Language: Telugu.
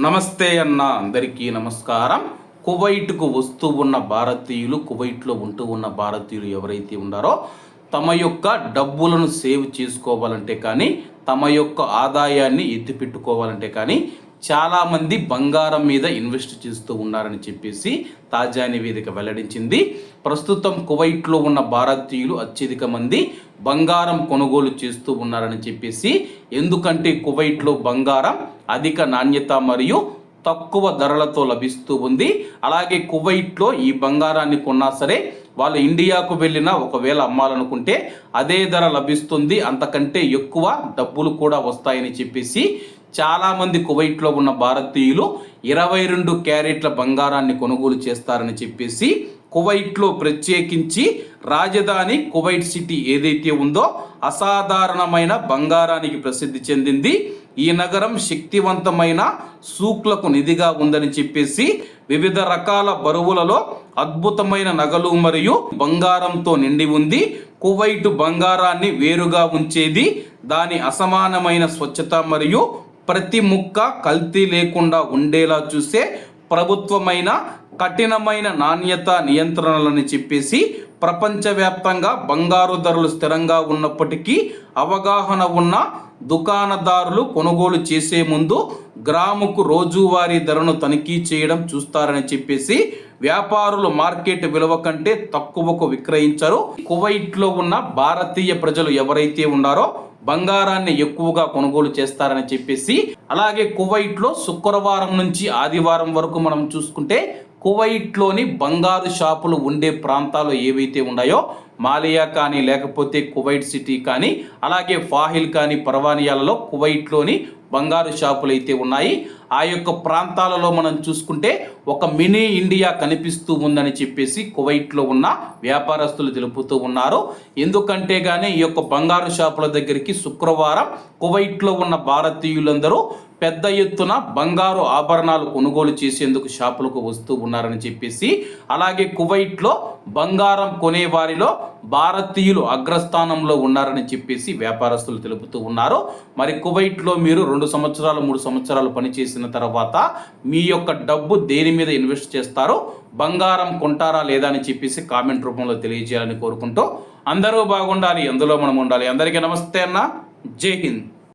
నమస్తే అన్న, అందరికీ నమస్కారం. కువైట్కు వస్తూ ఉన్న భారతీయులు, కువైట్లో ఉంటూ ఉన్న భారతీయులు ఎవరైతే ఉన్నారో తమ యొక్క డబ్బులను సేవ్ చేసుకోవాలంటే కానీ, తమ యొక్క ఆదాయాన్ని ఎత్తిపెట్టుకోవాలంటే కానీ చాలామంది బంగారం మీద ఇన్వెస్ట్ చేస్తూ ఉన్నారని చెప్పేసి తాజా నివేదిక వెల్లడించింది. ప్రస్తుతం కువైట్లో ఉన్న భారతీయులు అత్యధిక మంది బంగారం కొనుగోలు చేస్తూ ఉన్నారని చెప్పేసి, ఎందుకంటే కువైట్లో బంగారం అధిక నాణ్యత మరియు తక్కువ ధరలతో లభిస్తూ ఉంది. అలాగే కువైట్లో ఈ బంగారాన్ని కొన్నా సరే వాళ్ళు ఇండియాకు వెళ్ళినా ఒకవేళ అమ్మాలనుకుంటే అదే ధర లభిస్తుంది, అంతకంటే ఎక్కువ డబ్బులు కూడా వస్తాయని చెప్పేసి చాలామంది కువైట్లో ఉన్న భారతీయులు 22 క్యారెట్ల బంగారాన్ని కొనుగోలు చేస్తారని చెప్పేసి, కువైట్లో ప్రత్యేకించి రాజధాని కువైట్ సిటీ ఏదైతే ఉందో అసాధారణమైన బంగారానికి ప్రసిద్ధి చెందింది. ఈ నగరం శక్తివంతమైన సూక్లకు నిధిగా ఉందని చెప్పేసి వివిధ రకాల బరువులలో అద్భుతమైన నగలు మరియు బంగారంతో నిండి ఉంది. కువైట్ బంగారాన్ని వేరుగా ఉంచేది దాని అసమానమైన స్వచ్ఛత మరియు ప్రతి ముక్క కల్తీ లేకుండా ఉండేలా చూసే ప్రభుత్వమైన కఠినమైన నాణ్యత నియంత్రణలని చెప్పేసి ప్రపంచవ్యాప్తంగా బంగారు ధరలు స్థిరంగా ఉన్నప్పటికీ అవగాహన ఉన్న దుకాణదారులు కొనుగోలు చేసే ముందు గ్రాముకు రోజువారీ ధరను తనిఖీ చేయడం చూస్తారని చెప్పేసి వ్యాపారులు మార్కెట్ విలువ కంటే తక్కువకు విక్రయించరు. కువైట్లో ఉన్న భారతీయ ప్రజలు ఎవరైతే ఉన్నారో బంగారాన్ని ఎక్కువగా కొనుగోలు చేస్తారని చెప్పేసి, అలాగే కువైట్లో శుక్రవారం నుంచి ఆదివారం వరకు మనం చూసుకుంటే కువైట్లోని బంగారు షాపులు ఉండే ప్రాంతాలు ఏవైతే ఉన్నాయో మాలియా కానీ, లేకపోతే కువైట్ సిటీ కానీ, అలాగే ఫాహిల్ కానీ, పర్వానియాలలో కువైట్లోని బంగారు షాపులు అయితే ఉన్నాయి. ఆ యొక్క ప్రాంతాలలో మనం చూసుకుంటే ఒక మినీ ఇండియా కనిపిస్తూ ఉందని చెప్పేసి కువైట్లో ఉన్న వ్యాపారస్తులు తెలుపుతూ ఉన్నారు. ఎందుకంటే కానీ ఈ యొక్క బంగారు షాపుల దగ్గరికి శుక్రవారం కువైట్లో ఉన్న భారతీయులందరూ పెద్ద ఎత్తున బంగారు ఆభరణాలు కొనుగోలు చేసేందుకు షాపులకు వస్తూ ఉన్నారని చెప్పేసి, అలాగే కువైట్లో బంగారం కొనే వారిలో భారతీయులు అగ్రస్థానంలో ఉన్నారని చెప్పేసి వ్యాపారస్తులు తెలుపుతూ ఉన్నారు. మరి కువైట్లో మీరు 2 సంవత్సరాలు 3 సంవత్సరాలు పనిచేసిన తర్వాత మీ యొక్క డబ్బు దేని మీద ఇన్వెస్ట్ చేస్తారో, బంగారం కొంటారా లేదా అని చెప్పేసి కామెంట్ రూపంలో తెలియజేయాలని కోరుకుంటూ, అందరూ బాగుండాలి, అందులో మనం ఉండాలి. అందరికీ నమస్తే అన్న, జై హింద్.